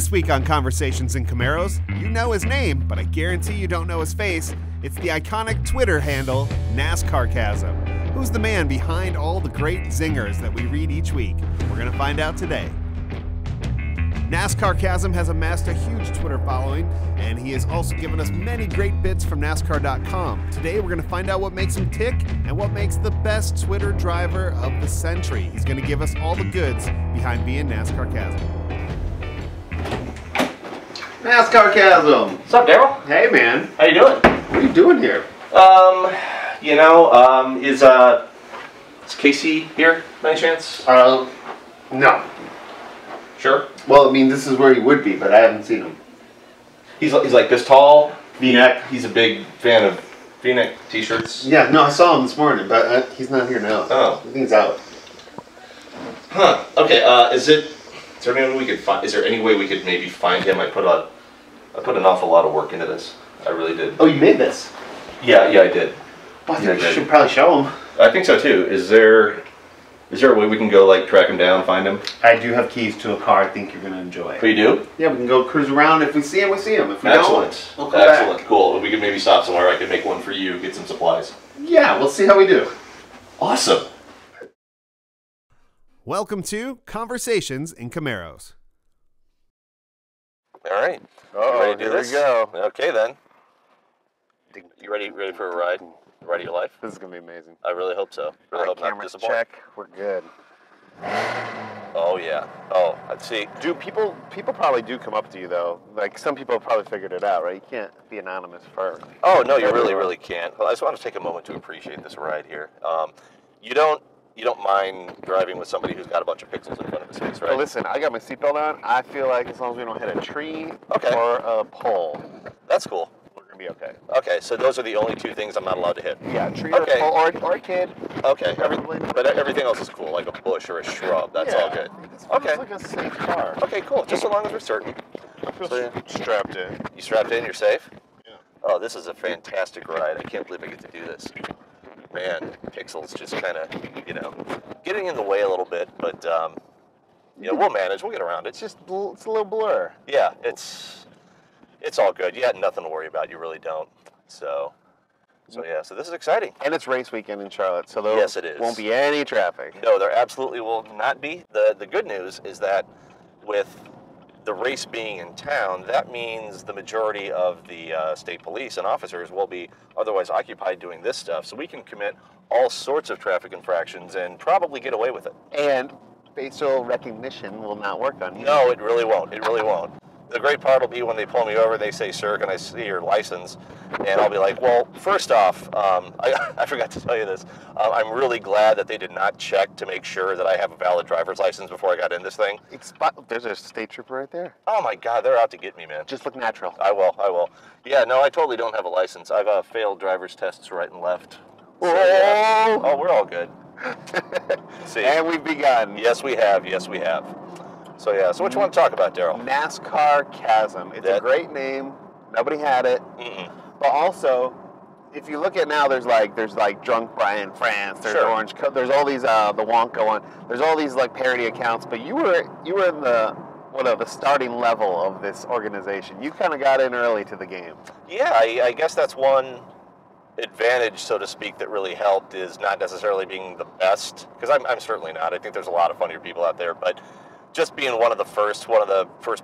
This week on Conversations in Camaros, you know his name, but I guarantee you don't know his face. It's the iconic Twitter handle, Nascarcasm. Who's the man behind all the great zingers that we read each week? We're going to find out today. Nascarcasm has amassed a huge Twitter following, and he has also given us many great bits from NASCAR.com. Today, we're going to find out what makes him tick and what makes the best Twitter driver of the century. He's going to give us all the goods behind being Nascarcasm. Nascarcasm! What's up, Daryl? Hey, man. How you doing? What are you doing here? Is Casey here by any chance? No. Sure. Well, I mean, this is where he would be, but I haven't seen him. He's like this tall, V-neck. He's a big fan of V-neck t-shirts. Yeah, no, I saw him this morning, but he's not here now. Oh. I think he's out. Huh. Okay. Is there any way we could find? Is there any way we could maybe find him? I put an awful lot of work into this. I really did. Oh, you made this? Yeah, I did. Well, I think you should probably show him. I think so too. Is there a way we can go like track him down, find him? I do have keys to a car I think you're going to enjoy. Oh, you do? Yeah, we can go cruise around. If we see him, we see him. If we Excellent. don't, we'll come back. Cool. We could maybe stop somewhere. I could make one for you, get some supplies. Yeah, we'll see how we do. Awesome. Welcome to Conversations in Camaros. All right. Oh, here we go. Okay, then. You ready for a ride? Ride of your life? This is going to be amazing. I really hope so. Really hope not to Cameras disappoint. check. We're good. Oh, yeah. Oh, let's see. People probably do come up to you, though. Like, some people have probably figured it out, right? You can't be anonymous first. Oh, no, you really can't. Well, I just want to take a moment to appreciate this ride here. You don't mind driving with somebody who's got a bunch of pixels in front of his face, right? Well, listen, I got my seatbelt on. I feel like as long as we don't hit a tree Okay. or a pole, That's cool. we're going to be okay. Okay, so those are the only two things I'm not allowed to hit. Yeah, a tree Okay. or a pole or a kid. Okay, but everything else is cool, like a bush or a shrub. That's all good. It's like a safe car. Okay, cool. Just so long as we're certain. I feel So, strapped in. You strapped in? You're safe? Yeah. Oh, this is a fantastic ride. I can't believe I get to do this. Man, pixels just kind of, getting in the way a little bit, but, we'll manage. We'll get around it. It's a little blur. Yeah, it's all good. You had nothing to worry about. You really don't. So this is exciting. And it's race weekend in Charlotte, so there Yes, it is. won't be any traffic. No, there absolutely will not be. The good news is that with the race being in town, that means the majority of the state police and officers will be otherwise occupied doing this stuff. So we can commit all sorts of traffic infractions and probably get away with it. And facial recognition will not work on you. No, it really won't. It really won't. The great part will be when they pull me over, they say, "Sir, can I see your license?" And I'll be like, well, first off, I forgot to tell you this. I'm really glad that they did not check to make sure that I have a valid driver's license before I got in this thing. There's a state trooper right there. Oh, my God, they're out to get me, man. Just look natural. I will. Yeah, no, I totally don't have a license. I've failed driver's tests right and left. So, oh, we're all good. See. And we've begun. Yes, we have. So what you want to talk about, Daryl? Nascarcasm. It's a great name. Nobody had it. Mm-mm. But also, if you look at now, there's like Drunk Brian France. There's Sure. Orange. There's all these the Wonka one. There's all these like parody accounts. But you were in the starting level of this organization. You kind of got in early to the game. Yeah, I guess that's one advantage, so to speak, that really helped is not necessarily being the best, because I'm certainly not. I think there's a lot of funnier people out there, but just being one of the first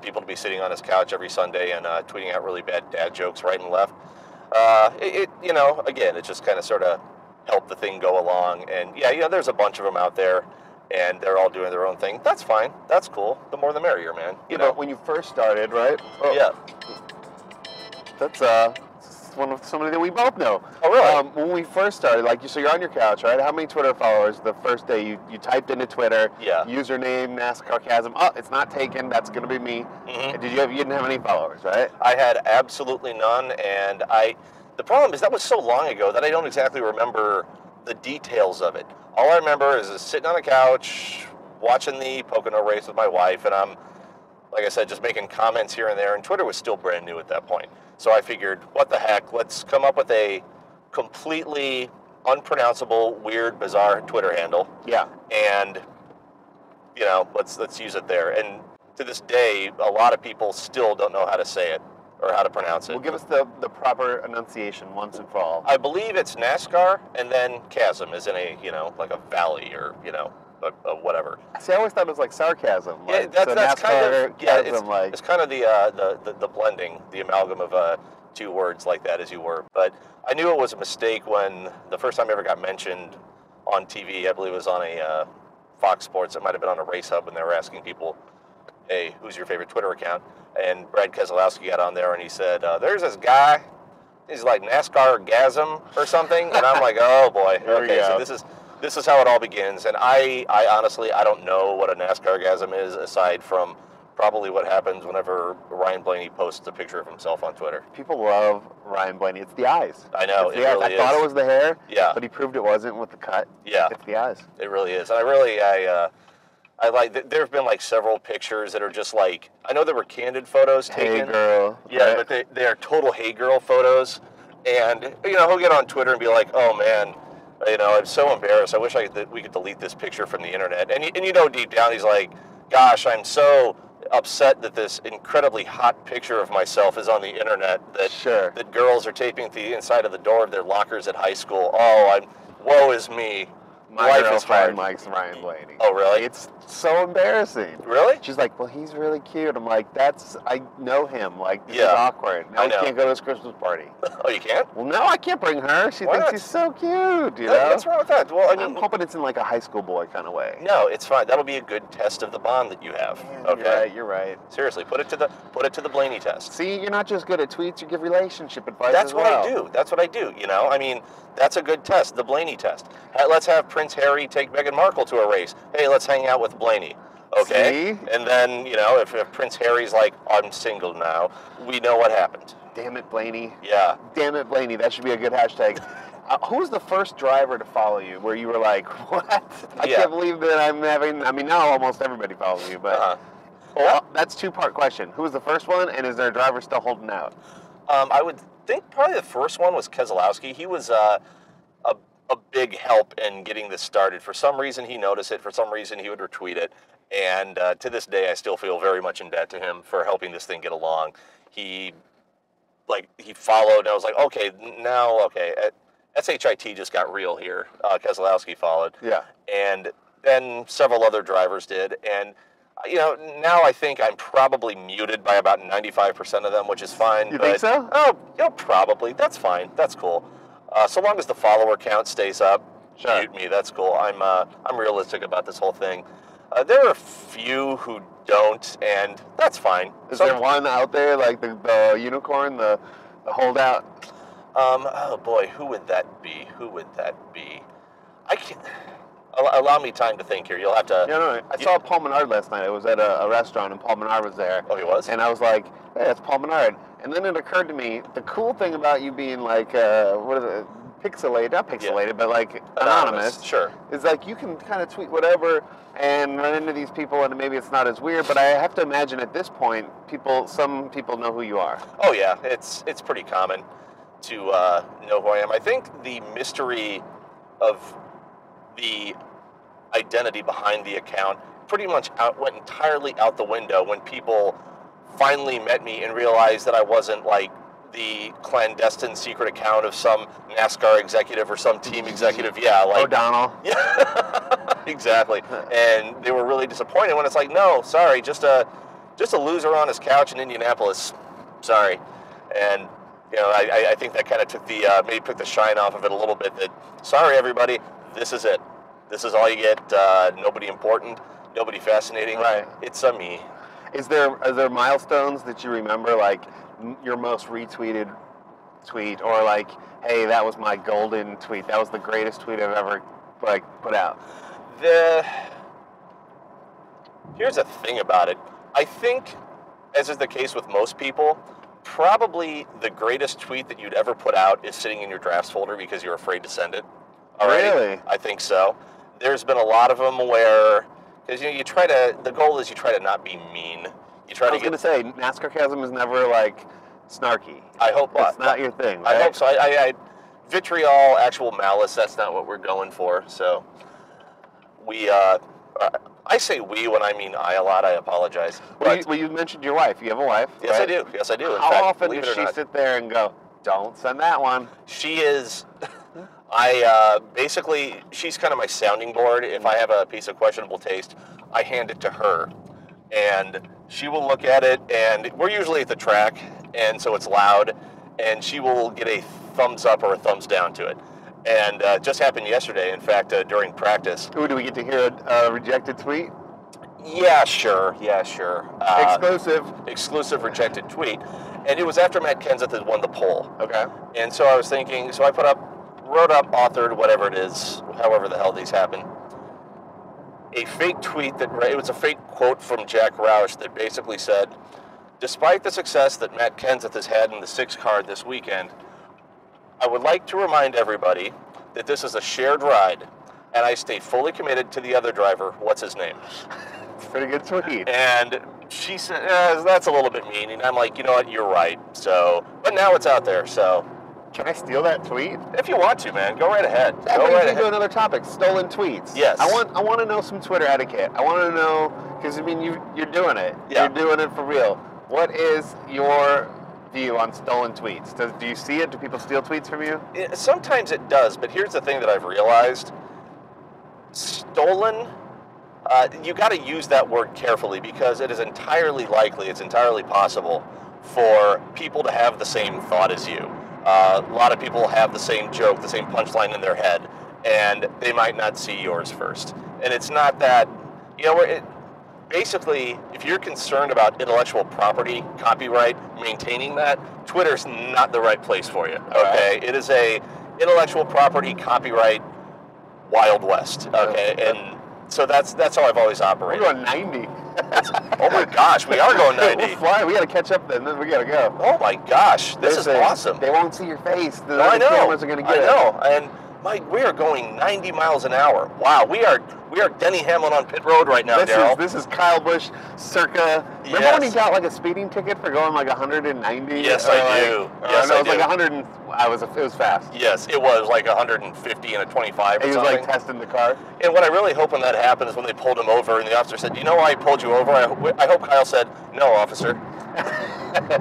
people to be sitting on his couch every Sunday and tweeting out really bad dad jokes right and left. Again, it just kind of sort of helped the thing go along. And there's a bunch of them out there, and they're all doing their own thing. That's fine. That's cool. The more the merrier, man. You know. But when you first started, right? Oh. Yeah. That's somebody that we both know. Oh, really? When we first started, so you're on your couch, right? How many Twitter followers the first day you typed into Twitter? Yeah. Username Nascarcasm. Oh, it's not taken. That's gonna be me. Mm-hmm. And you didn't have any followers, right? I had absolutely none, and the problem is that was so long ago that I don't exactly remember the details of it. All I remember is sitting on the couch, watching the Pocono race with my wife, and I'm, like I said, just making comments here and there, and Twitter was still brand new at that point. So I figured, what the heck, let's come up with a completely unpronounceable, weird, bizarre Twitter handle. Yeah. And, let's use it there. And to this day, a lot of people still don't know how to say it or how to pronounce it. Well, give us the proper enunciation once and for all. I believe it's NASCAR, and then chasm is in a, like a valley or, a whatever. See, I always thought it was like sarcasm. Yeah, Like, that's so kind NASCAR, of, yeah, chasm, like, it's kind of the blending, the amalgam of two words like that, as you were. But I knew it was a mistake when the first time I ever got mentioned on TV, I believe it was on a Fox Sports, it might have been on a Race Hub when they were asking people, hey, who's your favorite Twitter account? And Brad Keselowski got on there and he said, there's this guy, he's like Nascarcasm or something. And I'm like, oh boy, okay, so this is how it all begins. And I honestly, I don't know what a Nascarcasm is aside from probably what happens whenever Ryan Blaney posts a picture of himself on Twitter. people love Ryan Blaney. It's the eyes. I know, It's it the eyes. really I thought is. it was the hair, Yeah. but he proved it wasn't with the cut. Yeah. It's the eyes. It really is. And I like, there have been like several pictures that are just like, I know there were candid photos Hey, taken. girl. Yeah, right? but they are total hey girl photos. And, he'll get on Twitter and be like, oh man, I'm so embarrassed. I wish we could delete this picture from the internet. And deep down he's like, gosh, I'm so upset that this incredibly hot picture of myself is on the internet that girls are taping to the inside of the door of their lockers at high school. Oh, woe is me. My Life is hard. girlfriend likes Ryan Blaney. Oh, really? It's so embarrassing. Really? She's like, well, he's really cute. I'm like, I know him. Like, this is Yeah. awkward. Now I he know. can't go to his Christmas party. Oh, you can't? Well, no, I can't bring her. She Why thinks not? he's so cute, you know? What's wrong with that? Well, I I'm mean, hoping it's in like a high school boy kind of way. no, it's fine. That'll be a good test of the bond that you have. Yeah, Okay. You're right. Seriously, put it to the Blaney test. See, you're not just good at tweets, you give relationship advice That's as what well. I do. That's what I do. I mean, that's a good test, the Blaney test. Let's have Prince Harry take Meghan Markle to a race. Hey, let's hang out with Blaney. Okay? See? And then, if Prince Harry's like, I'm single now, we know what happened. Damn it, Blaney. Yeah. Damn it, Blaney. That should be a good hashtag. Who was the first driver to follow you where you were like, what? I can't believe that I'm having, now almost everybody follows you, but that's a two-part question. Who was the first one, and is there a driver still holding out? I would think probably the first one was Keselowski. He was a big help in getting this started. For some reason, he noticed it. For some reason, he would retweet it. And to this day, I still feel very much in debt to him for helping this thing get along. He followed, and I was like, okay, SHIT just got real here. Keselowski followed. Yeah. And then several other drivers did. And, now I think I'm probably muted by about 95% of them, which is fine. You think so? Oh, probably. That's fine. That's cool. So long as the follower count stays up, Sure. mute me. That's cool. I'm realistic about this whole thing. There are a few who don't, and that's fine. Is there one out there, like the unicorn, the holdout? Oh boy, who would that be? I can't. Allow me time to think here. You'll have to. No. I saw Paul Menard last night. I was at a restaurant, and Paul Menard was there. Oh, he was? And I was like, hey, that's Paul Menard. And then it occurred to me, the cool thing about you being like, what is it? Pixelated, not pixelated, but like anonymous. Sure. Is like you can kind of tweet whatever and run into these people, and maybe it's not as weird. But I have to imagine at this point, some people know who you are. Oh yeah, it's pretty common to know who I am. I think the mystery of the identity behind the account pretty much went entirely out the window when people finally met me and realized that I wasn't like the clandestine secret account of some NASCAR executive or some team executive. Yeah, like O'Donnell. Yeah, exactly. And they were really disappointed when it's like, no, sorry, just a loser on his couch in Indianapolis. Sorry. And I think that kind of took maybe took the shine off of it a little bit. That sorry, everybody, this is it. This is all you get. Nobody important, nobody fascinating. Right. It's me. Are there milestones that you remember, like your most retweeted tweet, or like, hey, that was my golden tweet. That was the greatest tweet I've ever put out. Here's the thing about it. I think, as is the case with most people, probably the greatest tweet that you'd ever put out is sitting in your drafts folder because you're afraid to send it. Alrighty? Really? I think so. There's been a lot of them where, because the goal is you try to not be mean. I was going to say, Nascarcasm is never like snarky. I hope not. It's not your thing, right? I hope so. I vitriol, actual malice, that's not what we're going for. So we I say we when I mean I a lot. I apologize. Well, you mentioned your wife. You have a wife, Yes, right? I do. Yes, I do. In How fact, often does she sit there and go, don't send that one? She is... basically, she's kind of my sounding board. If I have a piece of questionable taste, I hand it to her. And she will look at it, and we're usually at the track, and so it's loud, and she will get a thumbs up or a thumbs down to it. And it just happened yesterday, in fact, during practice. Ooh, do we get to hear a rejected tweet? Yeah, sure. Yeah, sure. Exclusive rejected tweet. And it was after Matt Kenseth had won the pole. Okay. And so I was thinking, so I wrote up, authored, whatever it is, however the hell these happen, a fake tweet it was a fake quote from Jack Roush that basically said, despite the success that Matt Kenseth has had in the 6 car this weekend, I would like to remind everybody that this is a shared ride, and I stay fully committed to the other driver. What's his name? It's a pretty good tweet. And she said, that's a little bit mean. And I'm like, you know what, you're right. So, but now it's out there, so. Can I steal that tweet? If you want to, man, go right ahead. That brings me to another topic, stolen tweets. Yes. I want to know some Twitter etiquette. I want to know, because, I mean, you're doing it. Yeah. You're doing it for real. What is your view on stolen tweets? Do you see it? Do people steal tweets from you? Sometimes it does, but here's the thing that I've realized. Stolen, you got to use that word carefully because it is entirely likely, it's entirely possible for people to have the same thought as you. A lot of people have the same joke, the same punchline in their head, and they might not see yours first. And it's not that, basically, if you're concerned about intellectual property, copyright, maintaining that, Twitter's not the right place for you, okay? Right. It is a intellectual property, copyright, Wild West, okay? And so that's how I've always operated. We're going 90. Oh my gosh, we are going 90. We're flying. We got to catch up then we got to go. Oh my gosh, this is awesome. They won't see your face. The cameras are going to get it. I know, and Mike, we are going 90 miles an hour. Wow, we are Denny Hamlin on pit road right now, Daryl. This is Kyle Busch circa. Yes. Remember when he got like a speeding ticket for going like 190? Yes, I do. Yes, I do. It was like 100. It was fast. Yes, it was like 150 and a 25 or something. He was like testing the car. And what I really hope when that happened is when they pulled him over and the officer said, "Do you know why I pulled you over?" I hope Kyle said, "No, officer."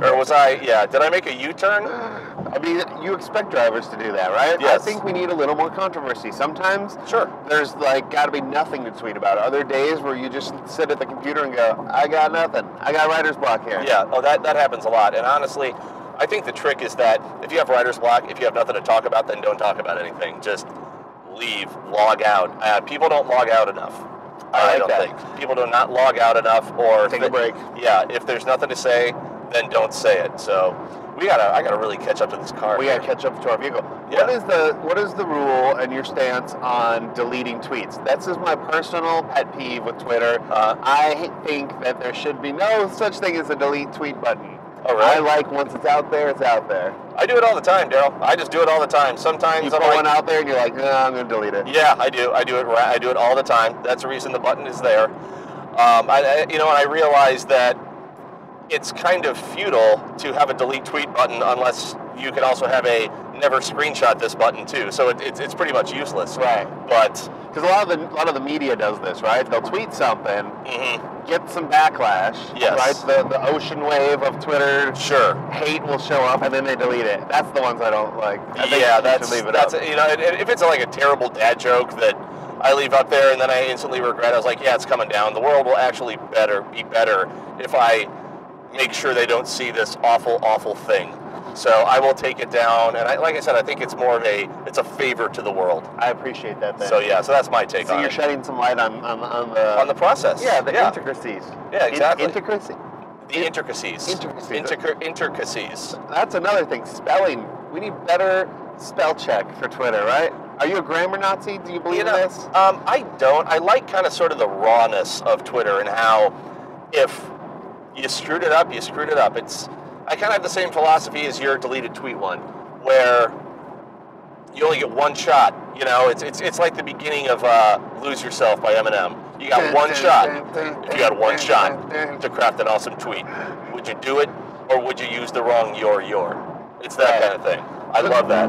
Or was I? Yeah. Did I make a U-turn? I mean, you expect drivers to do that, right? Yes. I think we need a little more controversy. Sometimes, sure, there's like got to be nothing to tweet about. Other days where you just sit at the computer and go, "I got nothing. I got writer's block here." Yeah. Oh, that happens a lot. And honestly, I think the trick is that if you have writer's block, if you have nothing to talk about, then don't talk about anything. Just leave, log out. People don't log out enough. I don't think people do not log out enough, or take a break. Yeah. If there's nothing to say, then don't say it. So I gotta really catch up to this car. We gotta catch up to our vehicle. Yeah. What is the rule and your stance on deleting tweets? That's just my personal pet peeve with Twitter. I think that there should be no such thing as a delete tweet button. Oh, really? I like once it's out there, it's out there. I do it all the time, Daryl. I just do it all the time. Sometimes you put one out there and you're like, no, I'm gonna delete it. Yeah, I do. I do it all the time. That's the reason the button is there. And I realize that it's kind of futile to have a delete tweet button unless you can also have a never screenshot this button too. So it's pretty much useless. Right. But because a lot of the media does this, right? They'll tweet something, get some backlash. Yes. Right. The ocean wave of Twitter. Sure. Hate will show up and then they delete it. That's the ones I don't like. I think that's leave it up. If it's like a terrible dad joke that I leave up there and then I instantly regret, I was like, yeah, it's coming down. The world will actually be better if I make sure they don't see this awful, awful thing. So I will take it down, and like I said, I think it's more of it's a favor to the world. I appreciate that. Then. So so that's my take on it. So you're shedding some light on the process. Yeah, the intricacies. Yeah, exactly. The intricacies. Intricacies. That's another thing. Spelling. We need better spell check for Twitter, right? Are you a grammar Nazi? Do you believe in this? I don't. I like kind of sort of the rawness of Twitter and how if you screwed it up, you screwed it up. I kind of have the same philosophy as your deleted tweet one, where you only get one shot. It's like the beginning of "Lose Yourself" by Eminem. You got one shot. If you had one shot to craft an awesome tweet, would you do it, or would you use the wrong your? It's that kind of thing. I love that.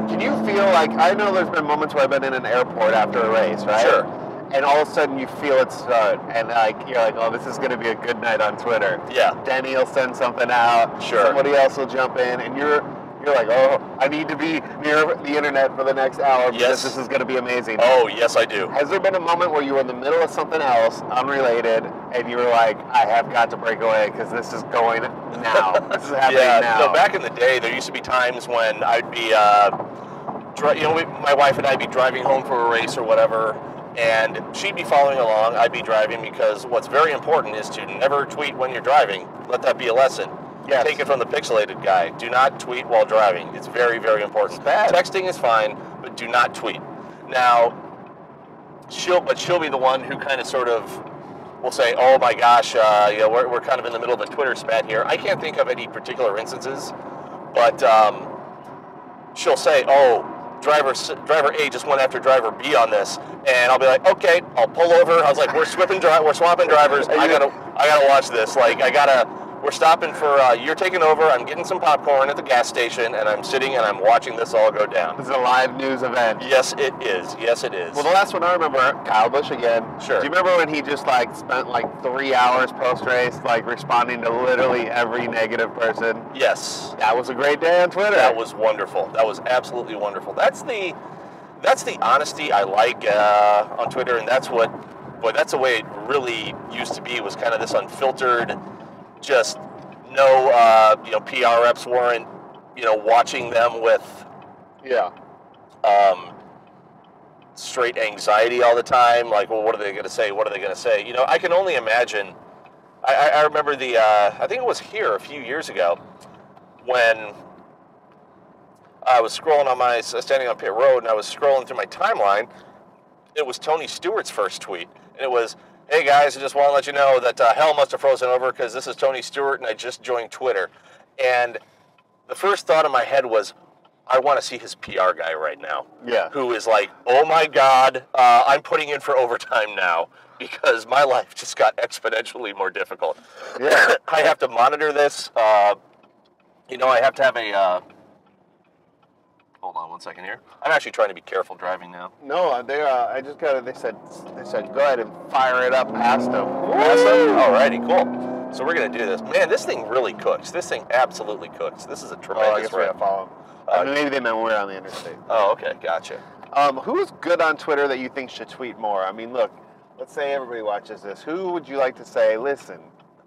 Can you feel like, I know there's been moments where I've been in an airport after a race, right? Sure. and all of a sudden you feel it start, and like you're like, oh, this is going to be a good night on Twitter. Yeah. Denny will send something out. Sure. Somebody else will jump in, and you're like, oh, I need to be near the internet for the next hour because this is going to be amazing. Oh, yes, I do. Has there been a moment where you were in the middle of something else, unrelated, and you were like, I have got to break away because this is going now. This is happening now. So back in the day, there used to be times when I'd be, my wife and I'd be driving home for a race or whatever, and she'd be following along. I'd be driving because what's very important is to never tweet when you're driving. Let that be a lesson. Yes. Take it from the pixelated guy. Do not tweet while driving. It's very, very important. It's bad. Texting is fine, but do not tweet. Now, she'll be the one who kind of sort of will say, "Oh my gosh, we're kind of in the middle of a Twitter spat here." I can't think of any particular instances, but she'll say, "Oh, driver A just went after driver B on this," and I'll be like, "Okay, I'll pull over." I was like, "We're swapping drivers. I gotta watch this. Like, we're stopping for, you're taking over, I'm getting some popcorn at the gas station, and I'm sitting and I'm watching this all go down." This is a live news event. Yes, it is. Yes, it is. Well, the last one I remember, Kyle Busch again. Sure. Do you remember when he just spent 3 hours post-race responding to literally every negative person? Yes. That was a great day on Twitter. That was wonderful. That was absolutely wonderful. That's the honesty I like on Twitter, and that's the way it really used to be, was kind of this unfiltered, just no, PR reps weren't, watching them with straight anxiety all the time. Like, well, what are they going to say? What are they going to say? I can only imagine. I remember I think it was here a few years ago when I was standing on pit road, and I was scrolling through my timeline. It was Tony Stewart's first tweet, and it was, "Hey guys, I just want to let you know that hell must have frozen over because this is Tony Stewart and I just joined Twitter." And the first thought in my head was, I want to see his PR guy right now. Yeah. Who is like, "Oh my God, I'm putting in for overtime now because my life just got exponentially more difficult." Yeah. I have to monitor this. I have to have a... Hold on one second here. I'm actually trying to be careful driving now. No, they said go ahead and fire it up past them. Past them? Alrighty, cool. So we're going to do this. Man, this thing really cooks. This thing absolutely cooks. This is a tremendous I guess we're going to follow them. Maybe they meant we're on the interstate. Oh, okay. Gotcha. Who's good on Twitter that you think should tweet more? I mean, look, let's say everybody watches this. Who would you like to say, listen,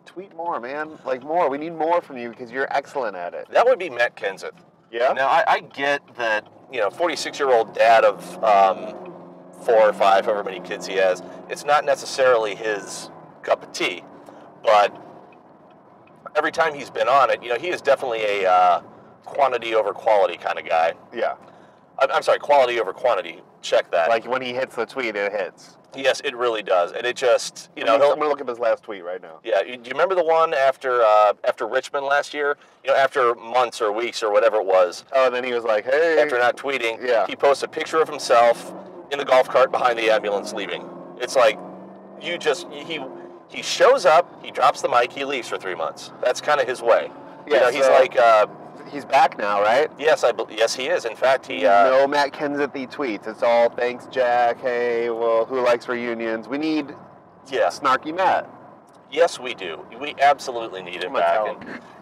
tweet more, man? More. We need more from you because you're excellent at it. That would be Matt Kenseth. Yeah? Now, I get that, 46-year-old dad of 4 or 5, however many kids he has, it's not necessarily his cup of tea. But every time he's been on it, he is definitely a quantity over quality kind of guy. Yeah. I'm sorry, quality over quantity. Check that. Like when he hits the tweet, it hits. Yes, it really does. And it just, I'm going to look at his last tweet right now. Yeah, do you remember the one after Richmond last year? After months or weeks or whatever it was. Oh, and then he was like, hey. After not tweeting, yeah. He posts a picture of himself in the golf cart behind the ambulance leaving. It's like, he shows up, he drops the mic, he leaves for 3 months. That's kind of his way. Yeah, he's like... he's back now, right? Yes, yes, he is. In fact, he... No Matt Kenseth tweets. It's all, thanks, Jack. Hey, well, who likes reunions? We need snarky Matt. Yes, we do. We absolutely need him back.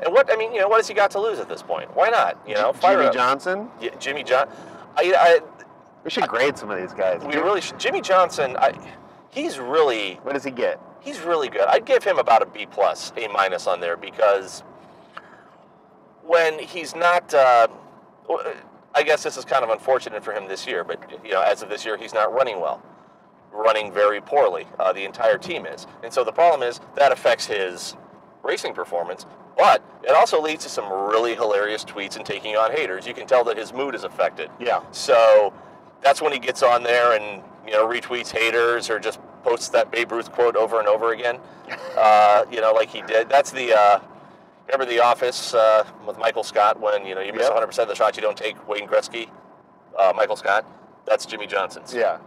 And what has he got to lose at this point? Why not? Jimmy Johnson? Yeah, Jimmy Johnson. We should grade some of these guys. We really should. Jimmy Johnson, he's really... What does he get? He's really good. I'd give him about a B+, A- on there because when he's not... I guess this is kind of unfortunate for him this year, but as of this year, he's not running well. Running very poorly. The entire team is. And so the problem is that affects his racing performance, but it also leads to some really hilarious tweets and taking on haters. You can tell that his mood is affected. Yeah. So that's when he gets on there and retweets haters or just posts that Babe Ruth quote over and over again. Like he did. That's the remember The Office with Michael Scott when you miss 100% of the shots you don't take. Wayne Gretzky, Michael Scott. That's Jimmy Johnson's. Yeah.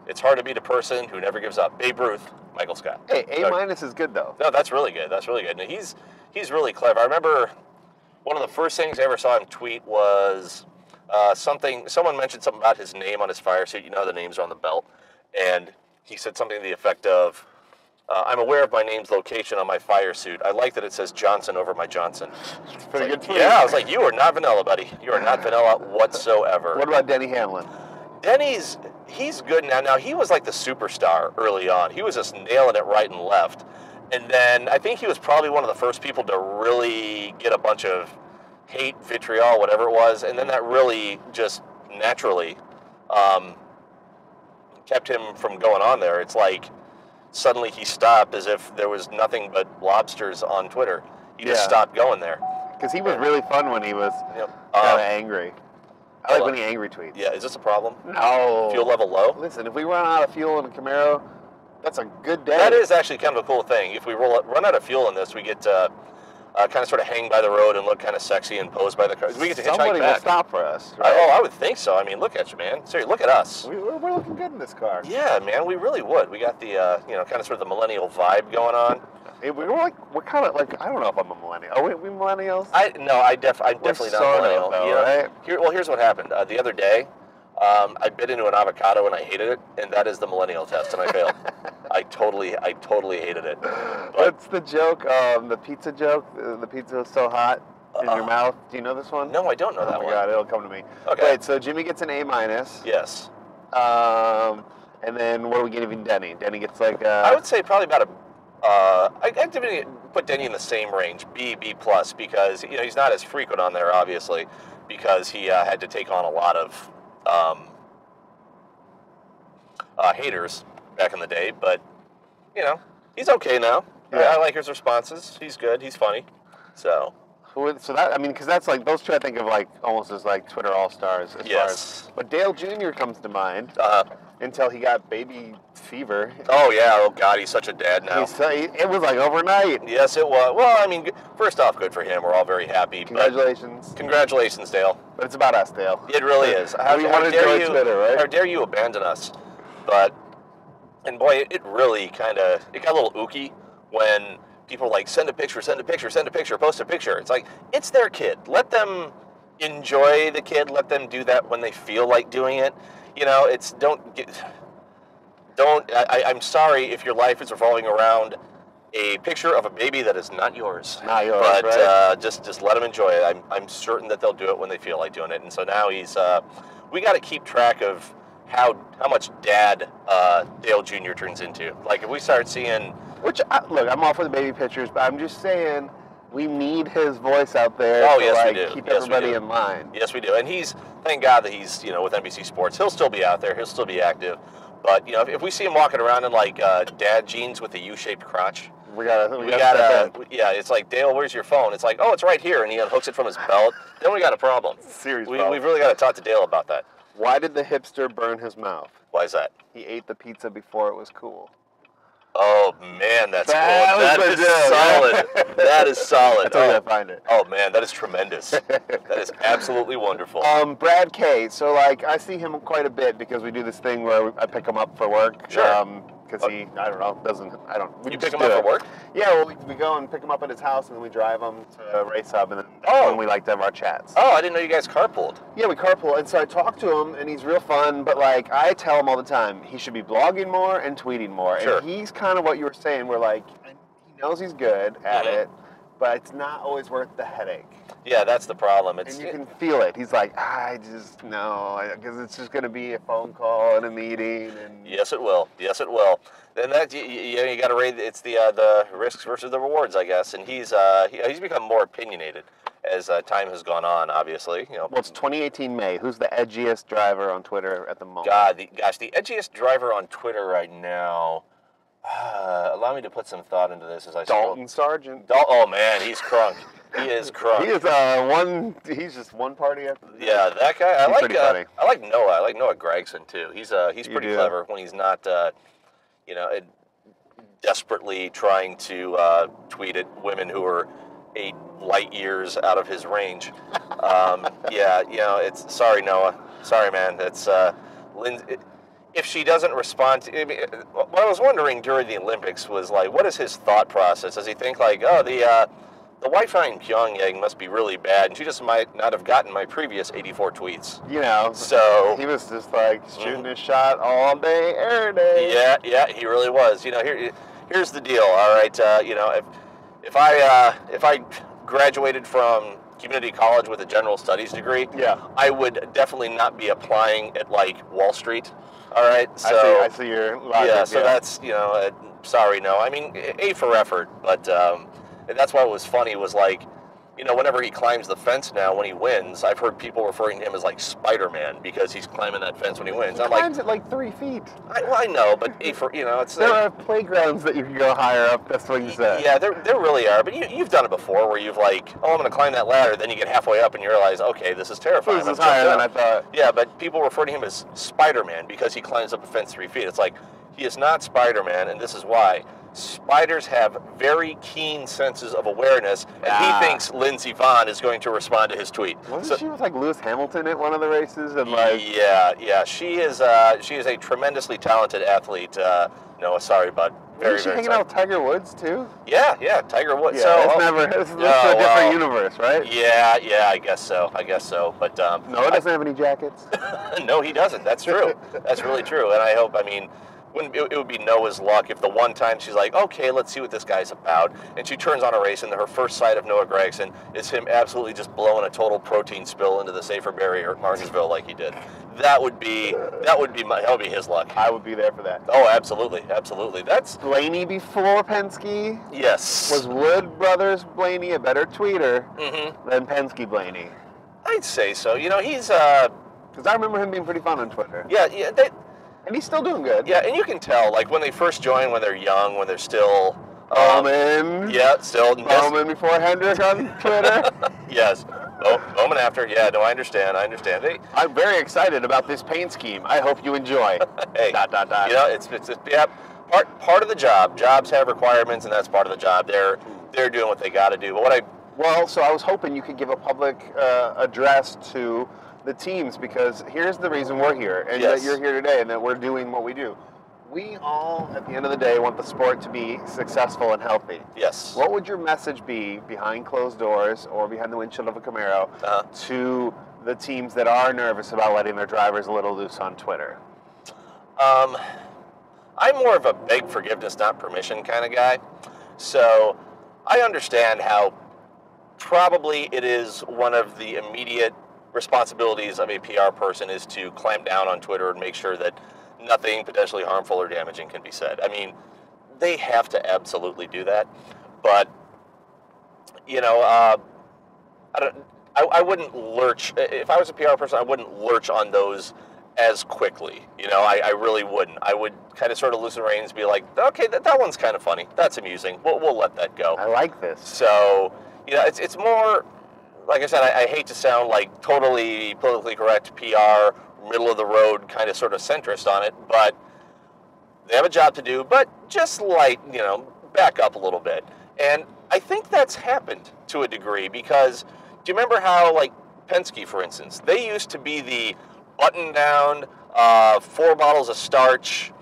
It's hard to beat a person who never gives up. Babe Ruth, Michael Scott. Hey, A- is good though. No, that's really good. That's really good. And he's really clever. I remember one of the first things I ever saw him tweet was someone mentioned something about his name on his fire suit. The names are on the belt. And he said something to the effect of, I'm aware of my name's location on my fire suit. I like that it says Johnson over my Johnson. It's pretty good tweet. Yeah, I was like, you are not vanilla, buddy. You are not vanilla whatsoever. What about Denny Hamlin? He's good now. Now, he was like the superstar early on. He was just nailing it right and left. And then I think he was probably one of the first people to really get a bunch of hate, vitriol, whatever it was. And then that really just naturally kept him from going on there. It's like suddenly he stopped as if there was nothing but lobsters on Twitter. He just stopped going there. Because he was really fun when he was kind of angry. I like when he angry tweets. Yeah, is this a problem? No. Fuel level low? Listen, if we run out of fuel in a Camaro, that's a good day. That is actually kind of a cool thing. If we run out of fuel in this, we get to kind of sort of hang by the road and look kind of sexy and pose by the car. We get to hitchhike back. Somebody will stop for us, right? I would think so. I mean, look at you, man. Seriously, look at us. We're looking good in this car. Yeah, man, we really would. We got the, kind of sort of the millennial vibe going on. Hey, we're kind of like, I don't know if I'm a millennial. Are we millennials? I'm definitely not a millennial. Though, right? Here's what happened. The other day, I bit into an avocado and I hated it, and that is the millennial test, and I failed. I totally hated it. What's the joke? The pizza joke? The pizza is so hot in your mouth. Do you know this one? No, I don't know that one. Oh my God, it'll come to me. Okay. Wait, so Jimmy gets an A-. Yes. And then what are we giving Denny? Denny gets like I would say probably about I'd put Denny in the same range, B+, because he's not as frequent on there, obviously, because he had to take on a lot of haters back in the day. But he's okay now. Yeah. I like his responses. He's good. He's funny. So that, I mean, because that's like, those two I think of like almost as like Twitter all-stars. Yes. But Dale Jr. comes to mind until he got baby fever. Oh, yeah. Oh, God, he's such a dad now. It was like overnight. Yes, it was. Well, I mean, first off, good for him. We're all very happy. Congratulations. Congratulations, Dale. But it's about us, Dale. It really is. How dare you, Twitter, right? How dare you abandon us? And boy, it really got a little ooky when people like, send a picture, post a picture. It's like, it's their kid. Let them enjoy the kid. Let them do that when they feel like doing it. I'm sorry if your life is revolving around a picture of a baby that is not yours. Not yours, but right? Just let them enjoy it. I'm certain that they'll do it when they feel like doing it. And so now we got to keep track of how much dad Dale Jr. turns into. Like if we start seeing, look, I'm all for the baby pictures, but I'm just saying we need his voice out there to keep everybody in line. Yes, we do. And thank God that he's with NBC Sports. He'll still be out there. He'll still be active. But if we see him walking around in like dad jeans with a U-shaped crotch, we gotta. Yeah, it's like, Dale, where's your phone? It's like, oh, it's right here, and he unhooks it from his belt. Then we got a problem. Serious We've problem. really got to talk to Dale about that. Why did the hipster burn his mouth? Why is that? He ate the pizza before it was cool. Oh man, that's cool. That is solid. That is solid. That's where I find it. Oh man, that is tremendous. That is absolutely wonderful. Brad K. So like, I see him quite a bit because we do this thing where I pick him up for work. Sure. Because he, I don't know, You pick him up for work? Yeah, well, we go and pick him up at his house, and then we drive him to Race Hub, and then we like to have our chats. Oh, I didn't know you guys carpooled. Yeah, we carpool, and so I talk to him, and he's real fun, but like, I tell him all the time, he should be blogging more and tweeting more. Sure. And he's kind of what you were saying, where like, he knows he's good at it, but it's not always worth the headache. Yeah, that's the problem. And you can feel it. He's like, because it's just going to be a phone call and a meeting. And yes, it will. Yes, it will. And that you got to rate. It's the risks versus the rewards, I guess. And he's become more opinionated as time has gone on. Obviously, Well, it's 2018 May. Who's the edgiest driver on Twitter at the moment? The edgiest driver on Twitter right now. Allow me to put some thought into this as I Dalton Sargent. Oh man, he's crunk. He is crunk. He is He's just one party after the Yeah, that guy. He's pretty funny. I like Noah. I like Noah Gregson too. He's pretty clever when he's not desperately trying to tweet at women who are 8 light years out of his range. It's sorry Noah. Sorry man. It's if she doesn't respond what I was wondering during the Olympics was like, what is his thought process? Does he think like, the the Wi-Fi in Pyongyang must be really bad, and she just might not have gotten my previous 84 tweets. You know, so he was just like shooting his shot all day, every day. Yeah, he really was. You know, here's the deal. All right, you know, if I graduated from community college with a general studies degree, I would definitely not be applying at like Wall Street. All right, so I see your logic. Yeah, so that's, you know, sorry, no. I mean, A for effort, but that's why it was funny was like, you know, whenever he climbs the fence now when he wins, I've heard people referring to him as like Spider-Man because he's climbing that fence when he wins. He climbs at like 3 feet. I know, but A for, you know, it's... There are playgrounds that you can go higher up, that's what you said. Yeah, there really are, but you've done it before where you've like, oh, I'm going to climb that ladder, then you get halfway up and you realize, okay, this is terrifying. This is higher than I thought. Yeah, but people refer to him as Spider-Man because he climbs up a fence 3 feet. It's like, he is not Spider-Man, and this is why. Spiders have very keen senses of awareness, and he thinks Lindsey Vonn is going to respond to his tweet. Wasn't she with like Lewis Hamilton at one of the races? And like, yeah, she is a tremendously talented athlete. Noah, sorry, bud. Isn't she hanging out with Tiger Woods too? Yeah, Tiger Woods. Yeah, so it's a different universe, right? Yeah, I guess so. But Noah doesn't have any jackets. No, he doesn't. That's true. That's really true. And I hope. I mean, it would be Noah's luck if the one time she's like, okay, let's see what this guy's about, and she turns on a race, and her first sight of Noah Gragson is him absolutely just blowing a total protein spill into the safer barrier at Martinsville like he did. That would be his luck. I would be there for that. Oh, absolutely. That's Blaney before Penske. Yes. Was Wood Brothers Blaney a better tweeter than Penske Blaney? I'd say so. You know, he's because I remember him being pretty fun on Twitter. Yeah. And he's still doing good. Yeah, and you can tell, like, when they first join, when they're young, when they're still... Bowman. Yeah, still... Bowman before Hendrick on Twitter. Yes. Bowman after. Yeah, no, I understand. I'm very excited about this paint scheme. I hope you enjoy. Hey, ... You know, it's part of the job. Jobs have requirements, and that's part of the job. They're doing what they got to do. But so I was hoping you could give a public address to the teams, because here's the reason we're here, and that you're here today, and that we're doing what we do. We all, at the end of the day, want the sport to be successful and healthy. Yes. What would your message be behind closed doors or behind the windshield of a Camaro to the teams that are nervous about letting their drivers a little loose on Twitter? I'm more of a beg forgiveness, not permission kind of guy. So I understand how probably it is one of the immediate responsibilities of a PR person is to clamp down on Twitter and make sure that nothing potentially harmful or damaging can be said. I mean, they have to absolutely do that. But, you know, I wouldn't lurch. If I was a PR person, I wouldn't lurch on those as quickly. You know, I really wouldn't. I would kind of sort of loosen reins and be like, okay, that one's kind of funny. That's amusing. We'll let that go. I like this. So, you know, it's more... Like I said, I hate to sound like totally politically correct PR, middle of the road kind of sort of centrist on it, but they have a job to do, but just back up a little bit. And I think that's happened to a degree because, do you remember how, like, Penske, for instance, they used to be the button down, 4 bottles of starch,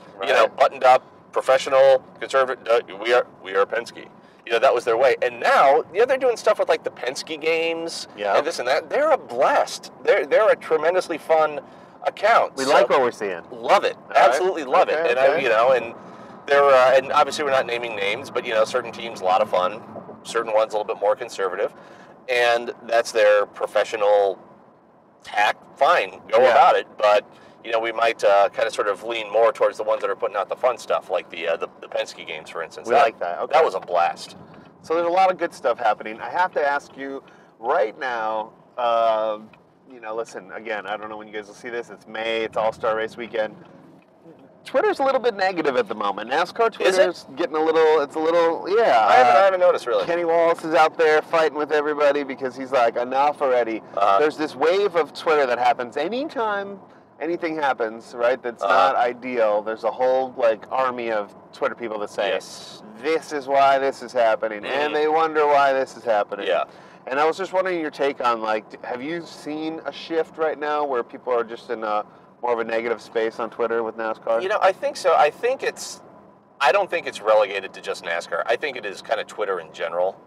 buttoned up, professional, conservative, we are Penske. You know, that was their way. And now, they're doing stuff with, like, the Penske games and this and that. They're a blast. They're a tremendously fun account. We like what we're seeing. Love it. Absolutely love it. And, and they're, and obviously we're not naming names, but, certain teams, a lot of fun. Certain ones a little bit more conservative. And that's their professional tack. Fine. Go about it. But... we might kind of sort of lean more towards the ones that are putting out the fun stuff, like the Penske games, for instance. We like that. Okay. That was a blast. So there's a lot of good stuff happening. I have to ask you right now, listen, again, I don't know when you guys will see this. It's May. It's All-Star Race weekend. Twitter's a little bit negative at the moment. NASCAR Twitter's getting a little, I haven't noticed, really. Kenny Wallace is out there fighting with everybody because he's like, enough already. There's this wave of Twitter that happens anytime anything happens, right, that's not ideal. There's a whole, army of Twitter people that say, this is why this is happening, and they wonder why this is happening. Yeah. And I was just wondering your take on, have you seen a shift right now where people are just in more of a negative space on Twitter with NASCAR? I think so. I don't think it's relegated to just NASCAR. I think it is kind of Twitter in general.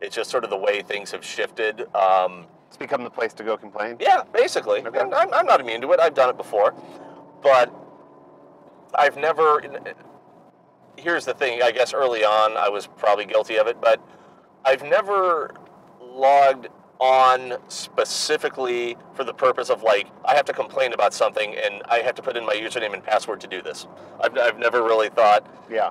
It's just sort of the way things have shifted. It's become the place to go complain? Yeah, basically. Okay. And I'm not immune to it. I've done it before. But I've never... Here's the thing. I guess early on I was probably guilty of it, but I've never logged on specifically for the purpose of, like, I have to complain about something and I have to put in my username and password to do this. I've never really thought,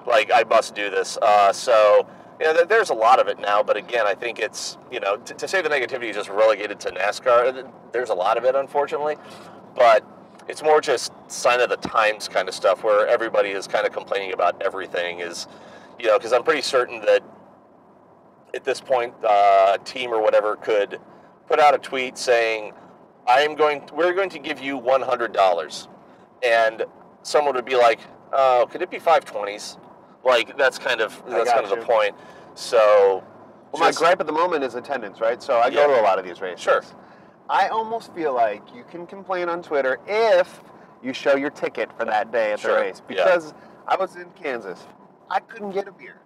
like, I must do this. So, there's a lot of it now, but again, I think it's, to say the negativity is just relegated to NASCAR, there's a lot of it, unfortunately, but it's more just sign of the times kind of stuff where everybody is kind of complaining about everything is, because I'm pretty certain that at this point, a team or whatever could put out a tweet saying, we're going to give you $100. And someone would be like, oh, could it be 520s? Like, that's kind of the point. So, my gripe at the moment is attendance, right? So I go to a lot of these races. Sure. I almost feel like you can complain on Twitter if you show your ticket for that day at the race. Because I was in Kansas. I couldn't get a beer.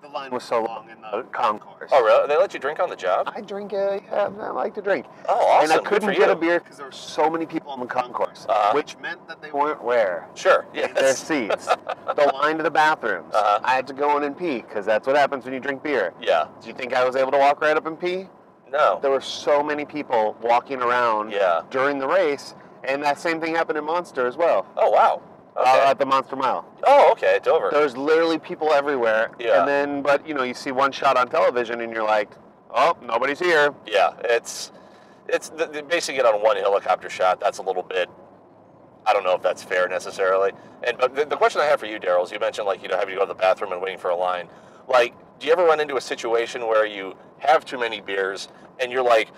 The line was so long in the concourse. Oh, really? They let you drink on the job? I drink, I like to drink. Oh, awesome. And I couldn't get a beer because there were so many people in the concourse, which meant that they weren't where? Sure, in their seats. The line to the bathrooms. I had to go in and pee because that's what happens when you drink beer. Yeah. Do you think I was able to walk right up and pee? No. There were so many people walking around during the race, and that same thing happened in Monster as well. Oh, wow. Okay. At the Monster Mile. Oh, okay, it's over. There's literally people everywhere. Yeah. And then, but you see one shot on television, and you're like, oh, nobody's here. Yeah, it's basing it on one helicopter shot. That's a little bit. I don't know if that's fair necessarily. But the question I have for you, Daryl, is you mentioned having to go to the bathroom and waiting for a line. Like, do you ever run into a situation where you have too many beers and you're like,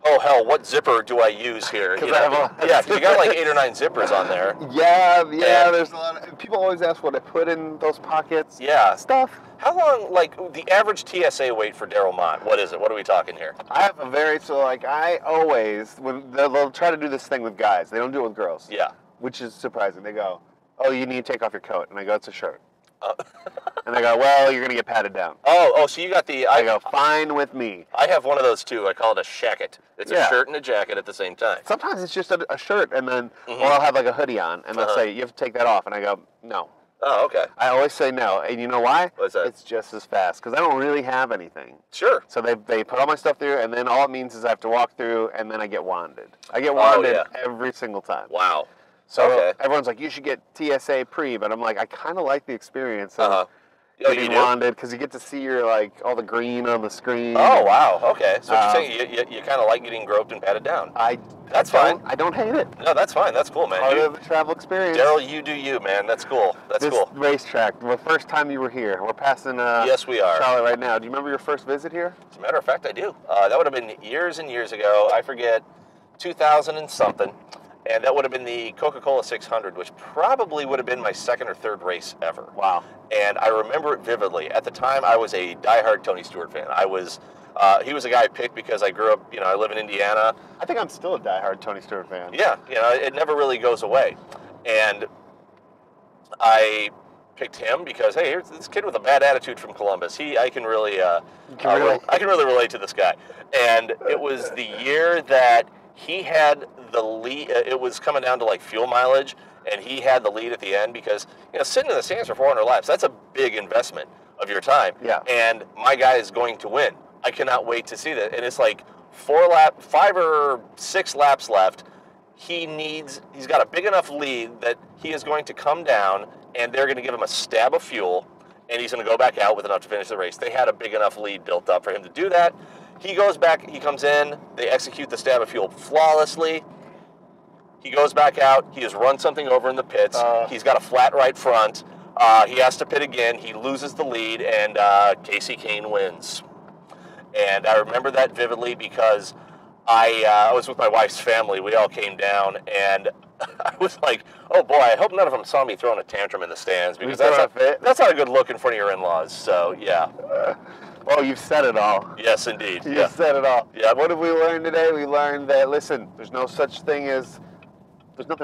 oh hell, what zipper do I use here? Because you got like 8 or 9 zippers on there. Yeah. There's a lot of people always ask what I put in those pockets. Yeah, stuff. How long, like the average TSA wait for Daryl Mott? What is it? What are we talking here? I have I always when they'll try to do this thing with guys. They don't do it with girls. Yeah, which is surprising. They go, oh, you need to take off your coat, and I go, it's a shirt. And they go, well, you're going to get patted down. Oh, so you got the... I go, fine with me. I have one of those, too. I call it a shacket. It's a shirt and a jacket at the same time. Sometimes it's just a shirt, and then, or I'll have like a hoodie on, and they'll say, you have to take that off. And I go, no. Oh, okay. I always say no. And you know why? What's that? It's just as fast, because I don't really have anything. Sure. So they put all my stuff through, and then all it means is I have to walk through, and then I get wanded. I get wanded every single time. Wow. So everyone's like, you should get TSA pre, but I'm like, I kind of like the experience of getting wanded because you get to see your all the green on the screen. Oh wow, okay. So what you're saying, you kind of like getting groped and patted down. That's fine. I don't hate it. No, that's fine. That's cool, man. Part of the travel experience. Daryl, you do you, man. That's cool. That's cool. This racetrack. The first time you were here, we're passing. Yes, we are. Charlotte right now. Do you remember your first visit here? As a matter of fact, I do. That would have been years and years ago. I forget, 2000 and something. And that would have been the Coca-Cola 600, which probably would have been my second or third race ever. Wow. And I remember it vividly. At the time, I was a diehard Tony Stewart fan. He was a guy I picked because I grew up, I live in Indiana. I think I'm still a diehard Tony Stewart fan. Yeah, it never really goes away. And I picked him because, hey, here's this kid with a bad attitude from Columbus. I can really relate to this guy. And it was the year that he had the lead. It was coming down to fuel mileage, and he had the lead at the end because sitting in the stands for 400 laps, that's a big investment of your time. Yeah. And my guy is going to win. I cannot wait to see that. And it's 5 or 6 laps left. He's got a big enough lead that he is going to come down, and they're going to give him a stab of fuel, and he's going to go back out with enough to finish the race. They had a big enough lead built up for him to do that. He goes back, he comes in, they execute the stab of fuel flawlessly. He goes back out, he has run something over in the pits, he's got a flat right front, he has to pit again, he loses the lead, and Casey Kane wins. And I remember that vividly because I was with my wife's family, we all came down, and I was like, oh boy, I hope none of them saw me throwing a tantrum in the stands, because that's not a good look in front of your in-laws, so yeah. Oh, you've said it all. Yes, indeed. You've said it all. Yeah. What have we learned today? We learned that, listen, there's nothing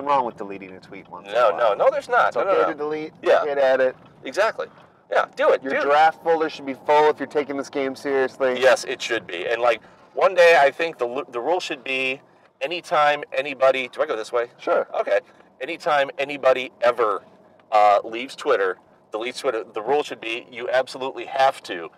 wrong with deleting a tweet once in a while. No, there's not. It's okay to delete. It's okay to edit. Exactly. Yeah, do it. Your draft folder should be full if you're taking this game seriously. Yes, it should be. And like one day, I think the rule should be anytime anybody. Do I go this way? Sure. Okay. Anytime anybody ever leaves Twitter, deletes Twitter, the rule should be you absolutely have to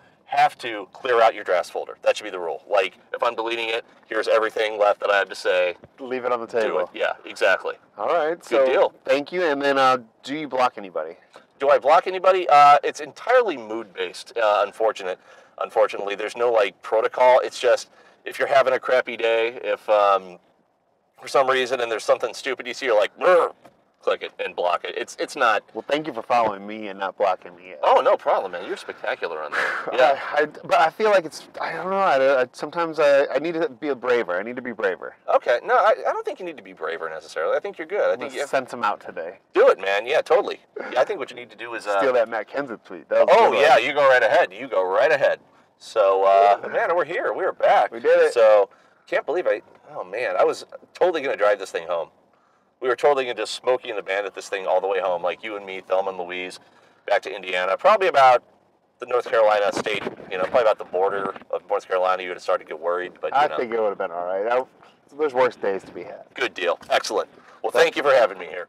clear out your drafts folder. That should be the rule. Like, if I'm deleting it, here's everything left that I have to say. Leave it on the table. Do it. Yeah, exactly. All right. Good deal. Thank you. And then, do you block anybody? Do I block anybody? It's entirely mood-based, unfortunately. There's no, like, protocol. It's just, if you're having a crappy day, if for some reason and there's something stupid you see, you're like, brr, click it and block it. It's not. Well, thank you for following me and not blocking me yet. Oh, no problem, man. You're spectacular on there. Yeah. But I feel like I don't know. Sometimes I need to be braver. I need to be braver. Okay. No, I don't think you need to be braver necessarily. I think you're good. I think you send some out today. Do it, man. Yeah, totally. Yeah, I think what you need to do is steal that Matt Kenseth tweet. Oh, yeah. You go right ahead. So, man, we're here. We're back. We did it. So, can't believe oh, man. I was totally going to drive this thing home. We were totally going to just Smokey and the Bandit this thing all the way home, like you and me, Thelma and Louise, back to Indiana. Probably about the North Carolina state, probably about the border of North Carolina. You would have started to get worried. But I think it would have been all right. There's worse days to be had. Good deal. Excellent. Well, thank you for having me here.